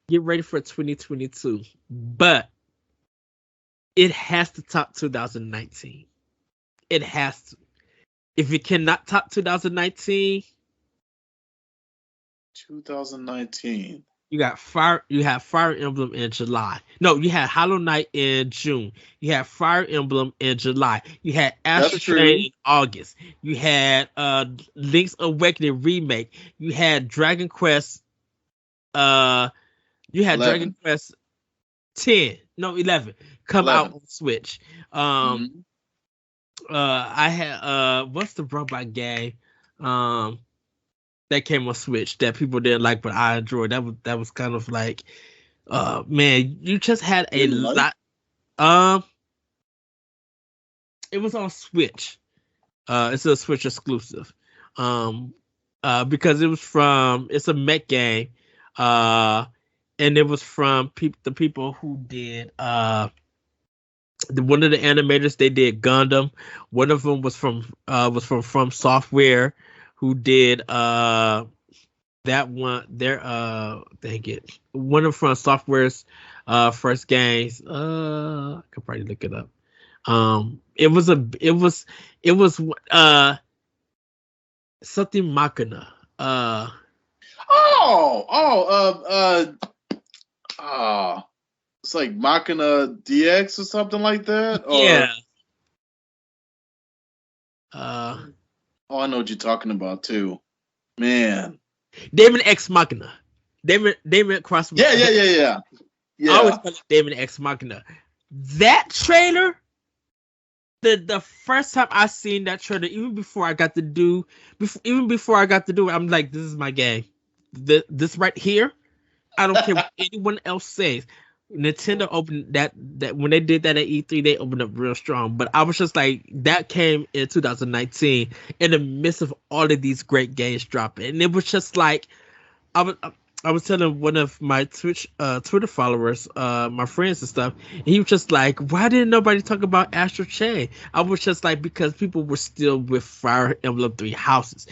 Get ready for 2022, but it has to top 2019. It has to. If it cannot top 2019, 2019. you have Fire Emblem in July. No, you had Hollow Knight in June. You had Fire Emblem in July. You had Astral Chain in August. You had Link's Awakening remake. You had Dragon Quest. You had 11. Dragon Quest 11 come 11. out on Switch. I had what's the robot game that came on Switch that people didn't like but I enjoyed. That was kind of like man, you just had a lot. It was on Switch. It's a Switch exclusive. Because it's a mech game. And it was from the people who did one of the animators. They did Gundam. One of them was from Software, who did that one. Dang it, one of From Software's first games. I could probably look it up. It was something Machina. It's like Machina DX or something like that. Yeah. I know what you're talking about too, man. Daemon X Machina. Daemon Cross. Yeah. I always call it Daemon X Machina. That trailer. The first time I seen that trailer, even before I got to do it, I'm like, this is my game. This right here, I don't care what anyone else says. Nintendo opened that when they did that at E3, they opened up real strong. But I was just like, that came in 2019 in the midst of all of these great games dropping, and it was just like, I was telling one of my Twitter followers, my friends and stuff, and he was just like, why didn't nobody talk about Astral Chain? I was just like, because people were still with Fire Emblem 3 Houses.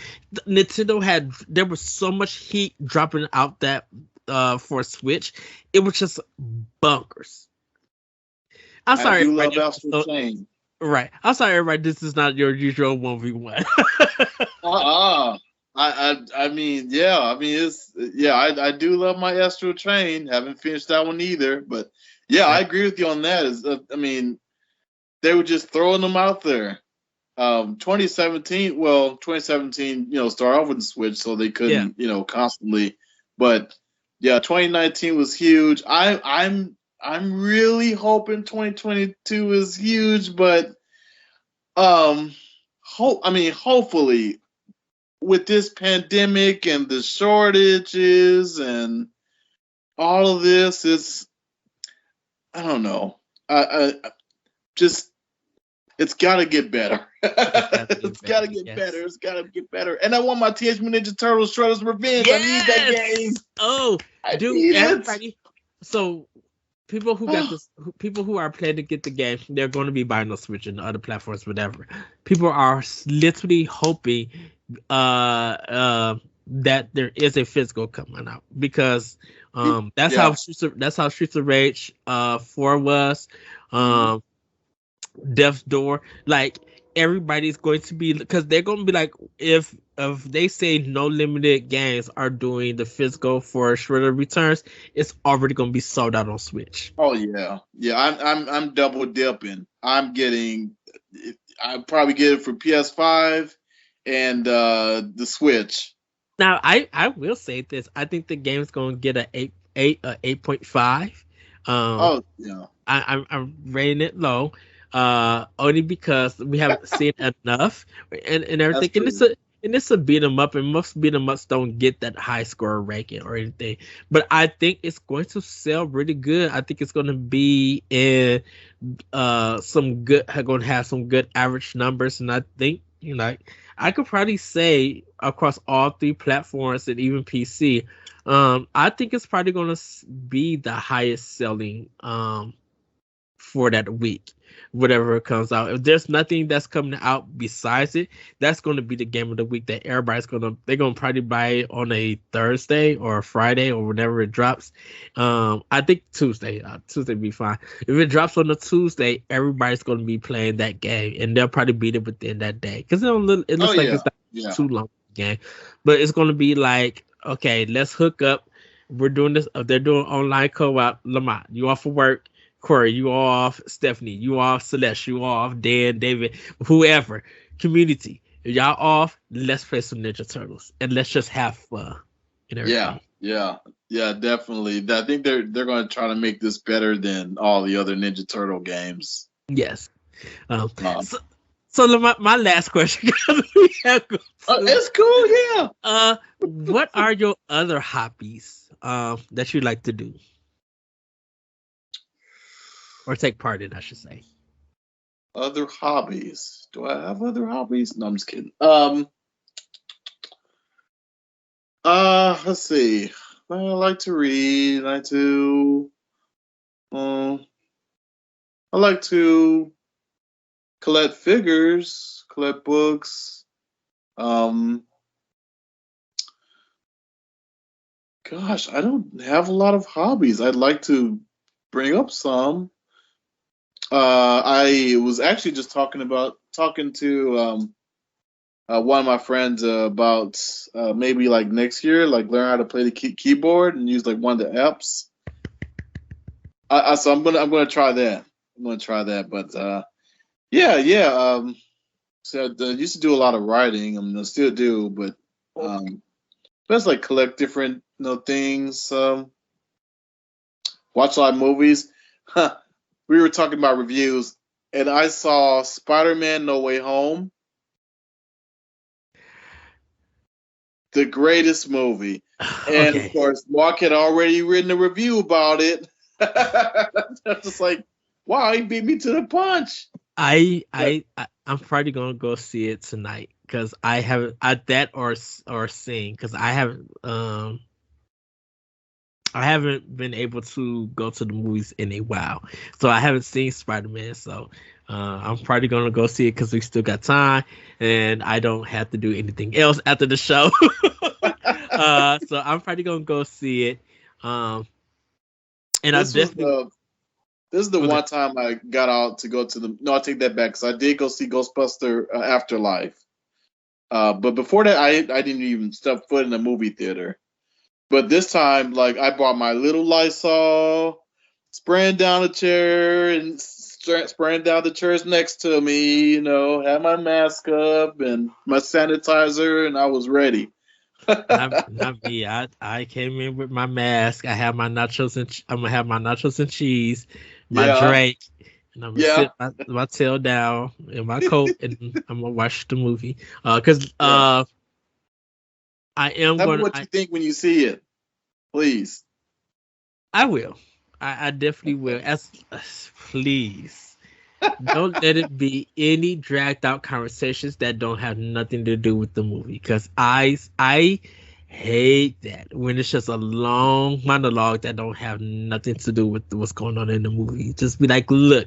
There was so much heat dropping out that for Switch. It was just bunkers. I'm sorry, I do love Astral Chain. Right. I'm sorry, everybody. This is not your usual 1v1. I mean, yeah. I mean, I do love my Astral Chain. Haven't finished that one either, but yeah, I agree with you on that. I mean, they were just throwing them out there. 2017, started off with the Switch, so they couldn't, constantly. But yeah, 2019 was huge. I'm really hoping 2022 is huge, but hopefully, with this pandemic and the shortages and all of this, I don't know. It's got to get better. It's got to get better. It's got to get better. And I want my Teenage Mutant Ninja Turtles Shredder's Revenge. Yes! I need that game. Oh, dude, everybody. So people who got this, people who are planning to get the game, they're going to be buying the Switch and other platforms, whatever. People are literally hoping that there is a physical coming out, because that's how Streets of Rage 4 was. Death's Door, like, everybody's going to be, because they're going to be like, if they say no limited games are doing the physical for Shredder Returns, it's already going to be sold out on Switch. Oh yeah. I'm double dipping. I'll probably get it for PS5 and the Switch. Now I will say this: I think the game's going to get a 8.5. Oh yeah. I'm rating it low. Only because we haven't seen enough and everything. And And it's a beat 'em up, and most beat 'em ups don't get that high score ranking or anything. But I think it's going to sell really good. I think it's going to be in some good, going to have some good average numbers, and I think I could probably say across all three platforms and even PC, I think it's probably going to be the highest selling for that week, whatever it comes out. If there's nothing that's coming out besides it, that's going to be the game of the week that they're going to probably buy it on a Thursday or a Friday or whenever it drops. I think Tuesday would be fine. If it drops on a Tuesday, everybody's going to be playing that game, and they'll probably beat it within that day because it looks like it's not too long game, but it's going to be like, okay, let's hook up. We're doing this. They're doing online co-op. Lamont, you off for work? Corey, you off. Stephanie, you off. Celeste, you off. Dan, David, whoever. Community, if y'all off, let's play some Ninja Turtles and let's just have fun and everything. Yeah, definitely. I think they're going to try to make this better than all the other Ninja Turtle games. Yes. So my last question. It's cool. Yeah. What are your other hobbies that you like to do? Or take part in, I should say. Other hobbies. Do I have other hobbies? No, I'm just kidding. Let's see. I like to read. I like to collect figures, collect books. Gosh, I don't have a lot of hobbies. I'd like to bring up some. I was actually just talking to one of my friends about maybe like next year, like learn how to play the keyboard and use like one of the apps. So I'm gonna try that. But so I used to do a lot of writing. I mean, I still do, but just like collect different things. Watch a lot of movies. We were talking about reviews, and I saw Spider-Man: No Way Home. The greatest movie. And of course, Mark had already written a review about it. That's just like, wow, he beat me to the punch. I'm probably gonna go see it tonight because I haven't seen because I haven't been able to go to the movies in a while, so I haven't seen Spider-Man. So I'm probably gonna go see it because we still got time and I don't have to do anything else after the show. So I'm probably gonna go see it. And this is the one time I got out to go to the. No, I take that back because I did go see Ghostbuster Afterlife. But before that, I didn't even step foot in a movie theater. But this time, like, I bought my little Lysol, spraying down the chair and spraying down the chairs next to me. Had my mask up and my sanitizer, and I was ready. not me. I came in with my mask. I have my nachos and I'm gonna have my nachos and cheese, my drink, and I'm gonna sit my tail down in my coat, and I'm gonna watch the movie. Because I am Tell me what you think when you see it, please. I will. I definitely will. Please don't let it be any dragged out conversations that don't have nothing to do with the movie. Because I hate that when it's just a long monologue that don't have nothing to do with what's going on in the movie. Just be like, look,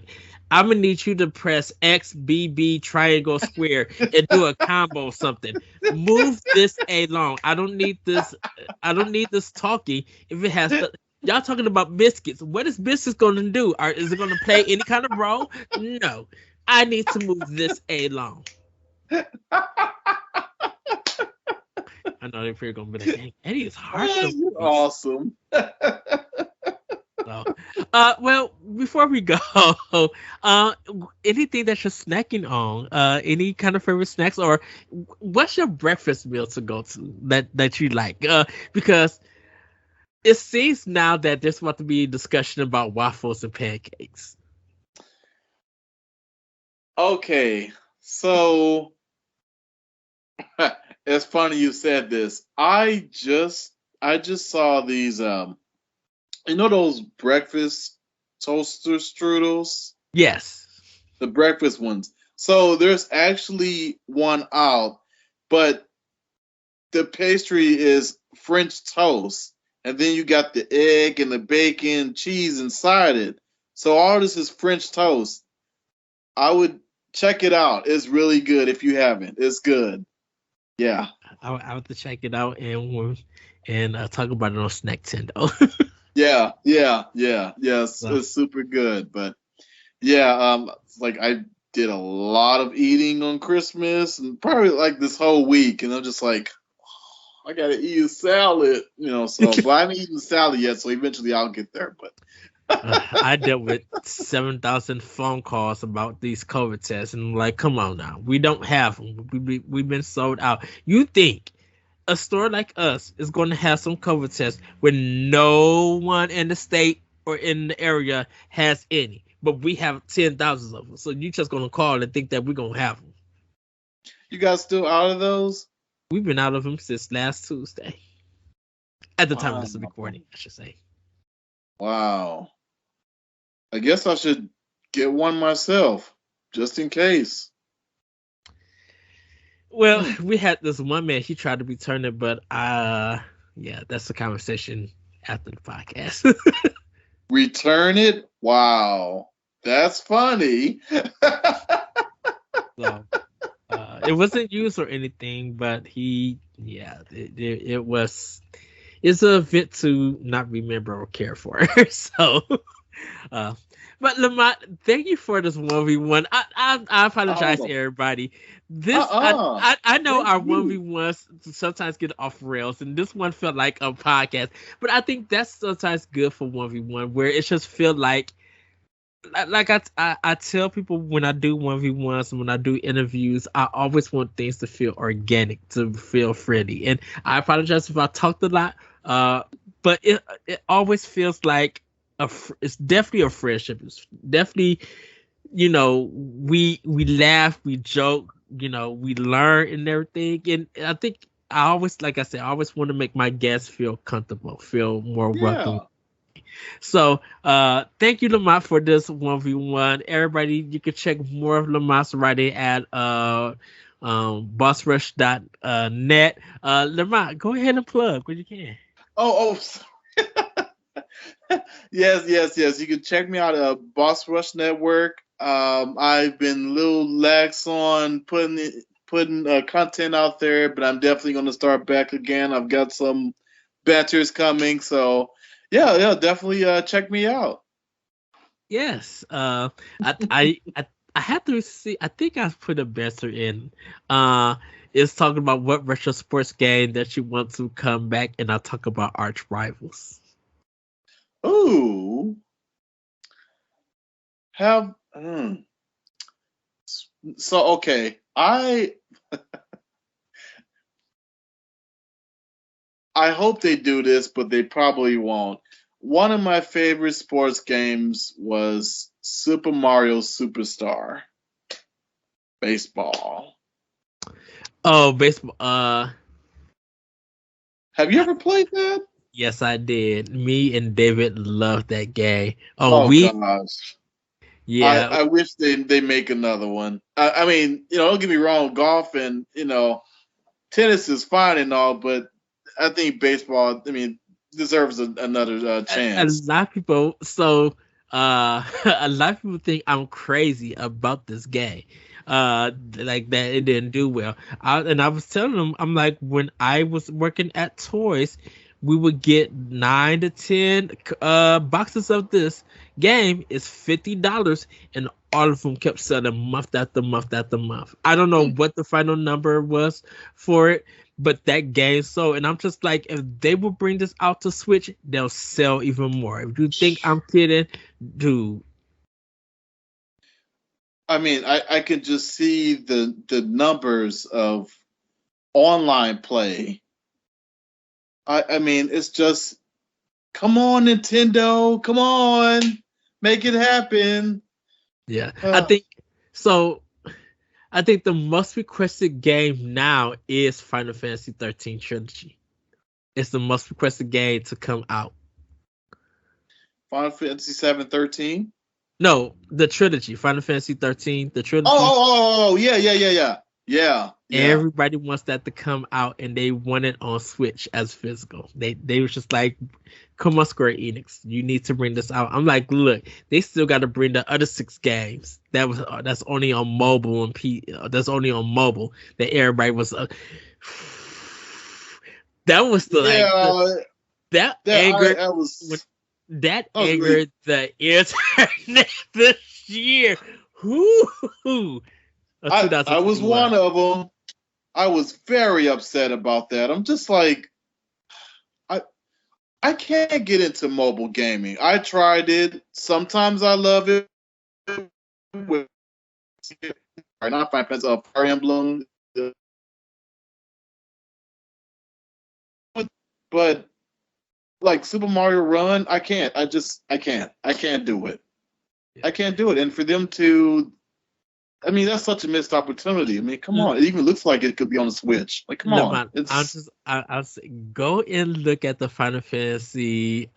I'm gonna need you to press X, B, B, triangle, square, and do a combo or something. Move this along. I don't need this talking. If it has y'all talking about biscuits, what is biscuits gonna do? Is it gonna play any kind of role? No. I need to move this along. I know they're probably gonna be like, "Dang, Eddie is hard." You're awesome. So, well, before we go, anything that you're snacking on, any kind of favorite snacks, or what's your breakfast meal to go to that you like? Because it seems now that there's about to be a discussion about waffles and pancakes. Okay, so It's funny you said this. I just saw these those breakfast toaster strudels, Yes. the breakfast ones. So there's actually one out, but the pastry is French toast, and then you got the egg and the bacon, cheese inside it. So all this is French toast. I would check it out. It's really good if you haven't. It's good. Yeah. I have to check it out and talk about it on Snack Tendo. Yeah. Yes, So, it's super good. But yeah, like I did a lot of eating on Christmas and probably like this whole week, and I'm just like, I gotta eat a salad, So, but I haven't eaten salad yet, so eventually I'll get there. But I dealt with 7,000 phone calls about these COVID tests, and I'm like, come on now, we don't have them. We've been sold out. You think a store like us is going to have some COVID tests when no one in the state or in the area has any, but we have 10,000 of them. So you just going to call and think that we're going to have them. you guys still out of those? We've been out of them since last Tuesday. At the time of Wow. this recording, I should say. Wow. I guess I should get one myself, just in case. Well, we had this one man, he tried to return it, but yeah, that's the conversation after the podcast. Return it? Wow. That's funny. So it wasn't used or anything, but it was, it's a bit to not remember or care for. So but Lamont, thank you for this 1v1. I apologize to everybody. This I know our 1v1s sometimes get off rails, and this one felt like a podcast, but I think that's sometimes good for 1v1, where it just feel like I tell people when I do 1v1s and when I do interviews, I always want things to feel organic, to feel friendly. And I apologize if I talked a lot, but it always feels like it's definitely a friendship. It's definitely, we laugh, we joke, we learn and everything. And I think I always, like I said, I always want to make my guests feel comfortable, feel more welcome. So thank you, Lamont, for this 1v1. Everybody, you can check more of Lamont's writing at bossrush.net. Lamont, go ahead and plug when you can. Oh. Yes. You can check me out at Boss Rush Network. I've been a little lax on putting content out there, but I'm definitely going to start back again. I've got some banters coming, so yeah, definitely check me out. Yes, I have to see. I think I put a banter in. It's talking about what retro sports game that you want to come back, and I'll talk about arch rivals. Ooh. So okay, I hope they do this, but they probably won't. One of my favorite sports games was Super Mario Superstar. Baseball. Oh, baseball. Have you ever played that? Yes, I did. Me and David loved that game. Oh gosh. Yeah. I wish they make another one. I mean, don't get me wrong, golf and tennis is fine and all, but I think baseball, deserves another chance. A lot of people, a lot of people think I'm crazy about this game. Like that it didn't do well. I was telling them, I'm like, when I was working at Toys, we would get 9 to 10 boxes of this game. It's $50, and all of them kept selling month after month after month. I don't know what the final number was for it, but that game sold. And I'm just like, if they will bring this out to Switch, they'll sell even more. If you think I'm kidding, dude. I mean, I could just see the numbers of online play. I mean, it's just, come on, Nintendo, come on, make it happen. Yeah, I think so. I think the most requested game now is Final Fantasy 13 Trilogy. It's the most requested game to come out. Final Fantasy 7-13? No, the trilogy. Final Fantasy 13, the trilogy. Yeah. Everybody wants that to come out, and they want it on Switch as physical. They was just like, come on, Square Enix, you need to bring this out. I'm like, look, they still got to bring the other 6 games that's only on mobile and that's only on mobile that everybody was. That was that angered the internet this year. I was one of them. I was very upset about that. I'm just like, I can't get into mobile gaming. I tried it. Sometimes I love it. Not Final Fantasy, Fire Emblem. But like Super Mario Run, I can't. I can't. I can't do it. I can't do it. And for them to, I mean, that's such a missed opportunity. I mean, come on. It even looks like it could be on the Switch. Like, come on. I'll say, go and look at the Final Fantasy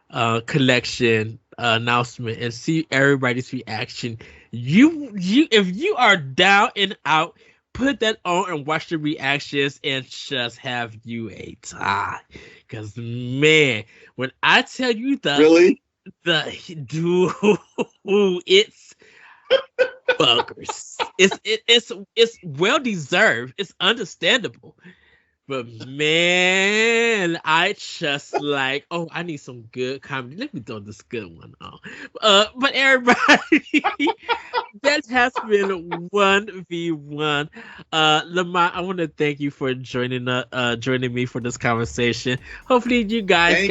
collection announcement and see everybody's reaction. If you are down and out, put that on and watch the reactions and just have you a time. Because man, when I tell you it's buggers. It's well deserved. It's understandable. But man, I just like, I need some good comedy. Let me throw this good one on. But everybody, that has been 1v1. Lamont, I want to thank you for joining me for this conversation. Hopefully you guys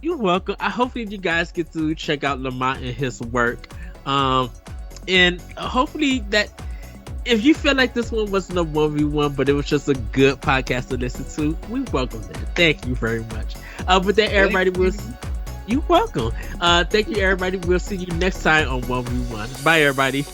You're welcome. Hopefully you guys get to check out Lamont and his work. And hopefully that if you feel like this one wasn't a 1v1, but it was just a good podcast to listen to, we welcome that. Thank you very much. But then everybody you're welcome. Thank you, everybody. We'll see you next time on 1v1. Bye, everybody.